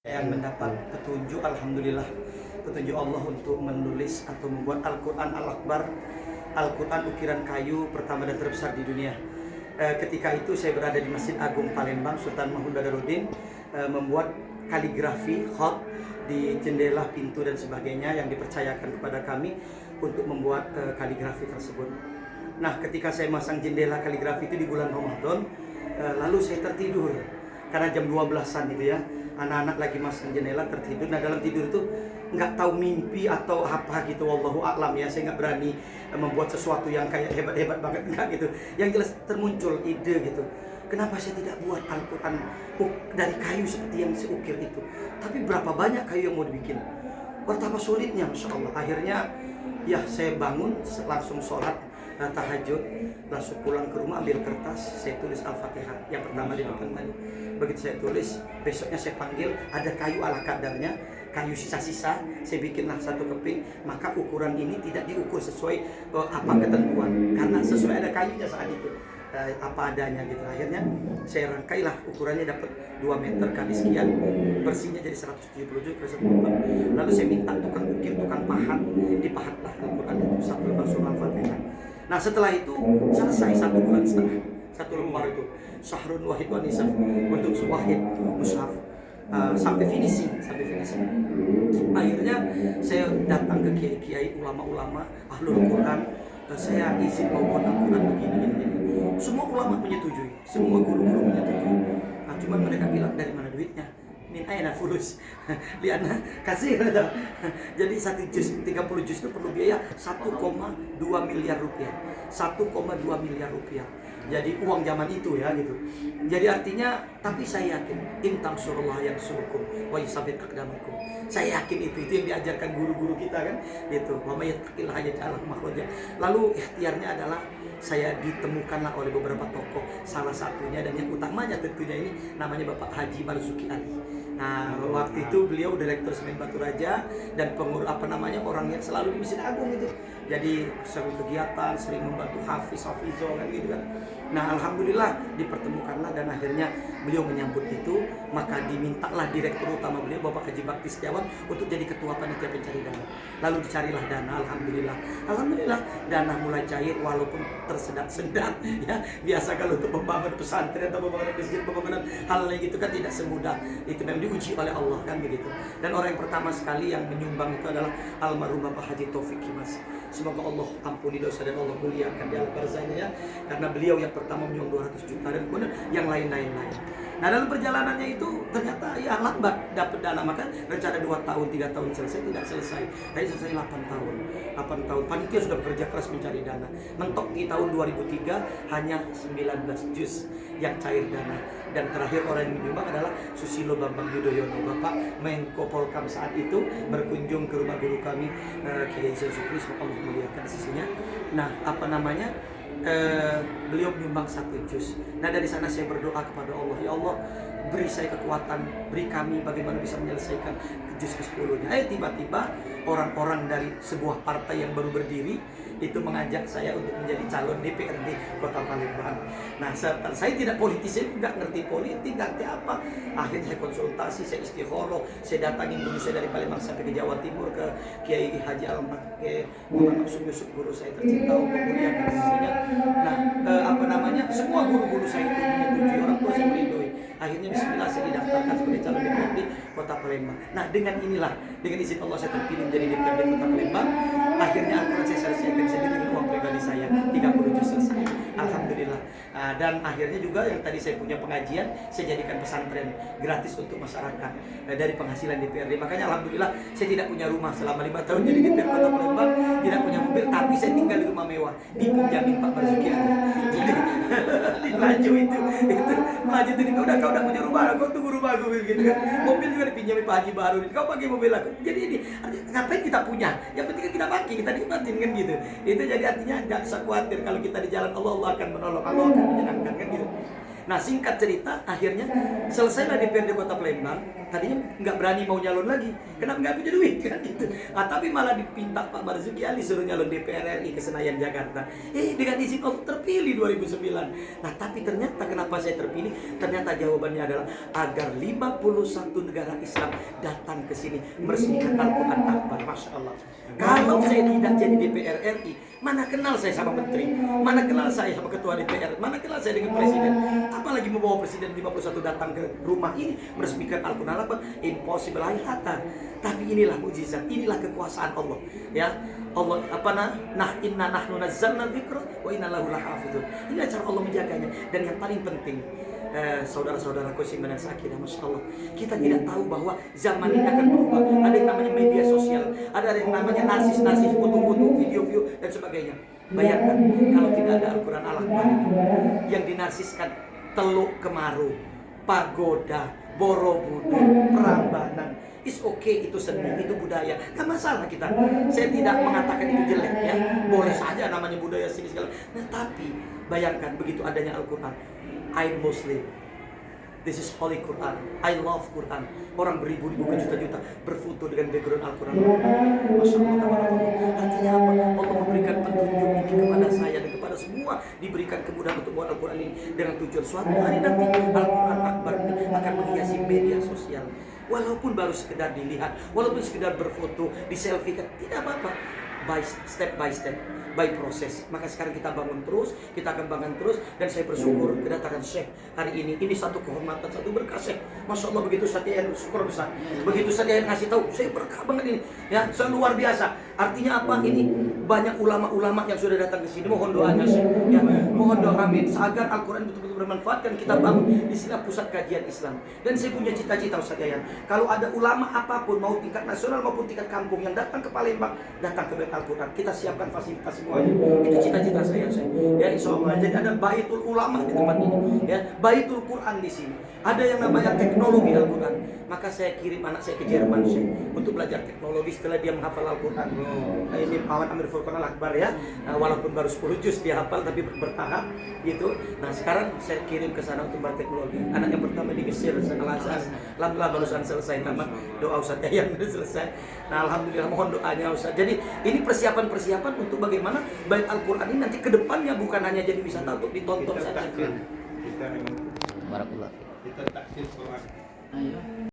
Yang mendapat petunjuk, alhamdulillah, petunjuk Allah untuk menulis atau membuat Al-Quran Al-Akbar, Al-Quran ukiran kayu pertama dan terbesar di dunia. Ketika itu saya berada di Masjid Agung Palembang, Sultan Mahmud Badarudin, membuat kaligrafi khot di jendela, pintu dan sebagainya yang dipercayakan kepada kami untuk membuat kaligrafi tersebut. Nah, ketika saya masang jendela kaligrafi itu di bulan Ramadan, lalu saya tertidur karena jam 12-an gitu ya. Anak-anak lagi masang jendela tertidur. Nah, dalam tidur itu nggak tahu mimpi atau apa gitu, wallahu a'lam ya. Saya nggak berani membuat sesuatu yang kayak hebat-hebat banget, enggak gitu. Yang jelas termuncul ide gitu, kenapa saya tidak buat Al-Quran dari kayu seperti yang saya ukir itu. Tapi berapa banyak kayu yang mau dibikin, betapa sulitnya, Masya Allah. Akhirnya ya saya bangun, langsung sholat tahajud, langsung pulang ke rumah, ambil kertas, saya tulis Al-Fatihah yang pertama di depan tadi. Begitu saya tulis, besoknya saya panggil, ada kayu ala kadarnya, kayu sisa-sisa, saya bikinlah satu keping. Maka ukuran ini tidak diukur sesuai apa ketentuan, karena sesuai ada kayunya saat itu, apa adanya gitu. Akhirnya saya rangkailah, ukurannya dapat 2 meter kali sekian, bersihnya jadi 170 kali 1 lalu saya minta tukang ukir, tukang pahat, dipahatlah Al-Quran itu satu lembar surah Al-Fatihah. Nah, setelah itu selesai 1,5 bulan, satu lembar itu Syahrun Wahid wa Nisaf untuk Wahid Mushaf, sampai finishing. Akhirnya saya datang ke kiai-kiai, ulama-ulama ahlul Quran, saya izin mau buat Al-Quran begini. Semua ulama menyetujui, semua guru-guru menyetujui. Nah, cuman mereka bilang, dari mana duitnya? Min aina fulus liana kasih. Jadi 1 juz 30 juz itu perlu biaya 1,2 miliar rupiah. 1,2 miliar rupiah. Jadi uang zaman itu ya gitu. Jadi artinya, tapi saya yakin intang surullah yang surukum wa yusabit akdamakum. Saya yakin itu yang diajarkan guru-guru kita kan gitu. Wa may yattaqillah yaj'al makhraja. Lalu ikhtiarnya adalah saya ditemukanlah oleh beberapa tokoh, salah satunya dan yang utamanya tentunya ini namanya Bapak Haji Marzuki Ali. Nah, waktu itu beliau direktur Semen Batu Raja dan orang yang selalu di Masjid Agung itu. Jadi sering kegiatan, sering membantu Hafizo kan gitu kan. Nah, alhamdulillah dipertemukanlah dan akhirnya beliau menyambut itu. Maka dimintalah direktur utama beliau, Bapak Haji Bakti Setiawan, untuk jadi ketua panitia pencari dana. Lalu dicarilah dana, alhamdulillah dana mulai cair walaupun tersendat-sendat ya. Biasa kalau untuk membangun pesantren atau membangun masjid, pembangunan hal yang gitu kan tidak semudah itu, memang diuji oleh Allah kan begitu. Dan orang yang pertama sekali yang menyumbang itu adalah almarhum Bapak Haji Taufik Kimas. Semoga Allah ampuni dosa dan Allah muliakan di alam barzahnya ya. Karena beliau yang pertama menyumbang 200 juta dan kemudian yang lain-lain. Nah, dalam perjalanannya itu ternyata ya lambat dapat dana, maka rencana 2 tahun 3 tahun selesai, tidak selesai. Tapi selesai 8 tahun. Panitia sudah bekerja keras mencari dana. Mentok di tahun 2003 hanya 19 juz yang cair dana. Dan terakhir orang yang menyumbang adalah Susilo Bambang Yudhoyono, Bapak Menko Polkam saat itu, berkunjung ke rumah guru kami Kiai Zulkifli, semoga Allah muliakan sisinya. Nah, beliau menyumbang 1 juz. Nah, dari sana saya berdoa kepada Allah, ya Allah, beri saya kekuatan, beri kami bagaimana bisa menyelesaikan juz ke-10-nya. Tiba-tiba orang-orang dari sebuah partai yang baru berdiri itu mengajak saya untuk menjadi calon DPRD Kota Palembang. Nah, saya tidak politisi, nggak ngerti politik, nggak ngerti apa. Akhirnya saya konsultasi, saya istikharah, saya datangin guru saya dari Palembang sampai ke Jawa Timur, ke Kiai Haji Muhammad Yusuf, guru saya tercinta, Allah muliakan sisinya. Nah, semua guru-guru saya itu menyetujui, orang tua saya meridoi. Akhirnya bismillah saya didaftarkan sebagai calon DPRD Kota Palembang. Nah, dengan izin Allah saya terpilih menjadi DPRD Kota Palembang. Akhirnya Al-Quran saya selesaikan sendiri dengan uang pribadi saya, 30 juz selesai, alhamdulillah. Dan akhirnya juga yang tadi saya punya pengajian, saya jadikan pesantren gratis untuk masyarakat dari penghasilan DPRD. Makanya alhamdulillah saya tidak punya rumah selama 5 tahun jadi DPRD Kota Palembang, tidak punya mobil, tapi saya tinggal di rumah mewah dipinjamin Pak Marzuki Ali. Jadi di Melayu itu Melayu itu kau udah punya rumah, kau tunggu rumah aku gitu kan. Mobil juga dipinjami Pak Haji baru, kau pakai mobil aku. Jadi ini ngapain kita punya? Yang penting kita pakai, kita nikmatin kan gitu. Itu jadi artinya nggak usah khawatir kalau kita di jalan Allah akan menolong, Allah akan menyenangkan kan gitu. Nah, singkat cerita, akhirnya selesailah DPRD Kota Palembang. Tadinya nggak berani mau nyalon lagi, kenapa nggak punya duit kan gitu. Tapi malah dipinta Pak Marzuki Ali suruh nyalon DPR RI ke Senayan Jakarta. Dengan izin Allah terpilih 2009. Nah tapi ternyata kenapa saya terpilih? Ternyata jawabannya adalah agar 51 negara Islam datang ke sini meresmikan Al-Quran Akbar. Masya Allah. Kalau saya tidak jadi DPR RI, mana kenal saya sama menteri, mana kenal saya sama ketua DPR, mana kenal saya dengan presiden. Apalagi membawa presiden 51 datang ke rumah ini meresmikan Al-Quran Akbar. Impossible hayata. Tapi inilah mujizat, inilah kekuasaan Allah. Ya, Allah inna nahnu nazzalna dzikra wa inna lahu lahafizun. Ini cara Allah menjaganya. Dan yang paling penting, saudara-saudaraku Simenan Sakinah, Masya Allah, kita tidak tahu bahwa zaman ini akan berubah. Ada yang namanya media sosial, ada yang namanya narsis-narsis, foto-foto, video-video dan sebagainya. Bayangkan kalau tidak ada Al-Quran Al-Akbar yang dinarsiskan Teluk Kemaru, Pagoda, Borobudur, Prambanan. It's okay, itu seni, itu budaya. Gak masalah kita. Saya tidak mengatakan itu jelek ya. Boleh saja namanya budaya sini segala. Nah tapi bayangkan begitu adanya Al-Quran. I'm Muslim. This is Holy Quran. I love Quran. Orang beribu-ribu berjuta-juta berfoto dengan background Al-Quran. Masya Allah. Artinya apa? Allah memberikan petunjuk ini kepada saya dan kepada semua. Diberikan kemudahan untuk buat Al-Quran ini dengan tujuan suatu hari nanti Al-Quran Akbar ini akan menghiasi media sosial. Walaupun baru sekedar dilihat, walaupun sekedar berfoto, diselfiekan, tidak apa-apa. Step by step, by proses. Maka sekarang kita bangun terus, kita akan bangun terus. Dan saya bersyukur kedatangan Syekh hari ini. Ini satu kehormatan, satu berkah Syekh. Masya Allah, begitu saja yang syukur besar. Begitu saja yang ngasih tahu, saya berkah banget ini. Ya, luar biasa. Artinya apa? Ini banyak ulama-ulama yang sudah datang ke sini. Mohon doanya Syekh. Ya, mohon doa amin. Agar Al-Quran betul-betul bermanfaat dan kita bangun di sini pusat kajian Islam. Dan saya punya cita-cita Ustaz Yayan. Kalau ada ulama apapun, mau tingkat nasional maupun tingkat kampung yang datang ke Palembang, datang ke Al-Quran, kita siapkan fasilitas semuanya. Itu cita-cita saya. Ya insya Allah. Jadi ada baitul ulama di tempat ini, ya baitul Quran di sini. Ada yang namanya teknologi Al-Quran. Maka saya kirim anak saya ke Jerman untuk belajar teknologi setelah dia menghafal Al-Quran. Nah, ini Awan Amir Furqan Al-Akbar ya. Nah, walaupun baru 10 juz dia hafal tapi bertahap gitu. Nah sekarang saya kirim ke sana untuk belajar teknologi. Anak yang pertama di Mesir, Al-Azhar. Alhamdulillah barusan selesai tamat doa Ustaz yang selesai. Nah alhamdulillah mohon doanya Ustaz. Jadi ini persiapan untuk bagaimana bait Al-Quran ini nanti ke depannya bukan hanya jadi wisata untuk ditonton saja. Barakallah. Kita taksir Quran.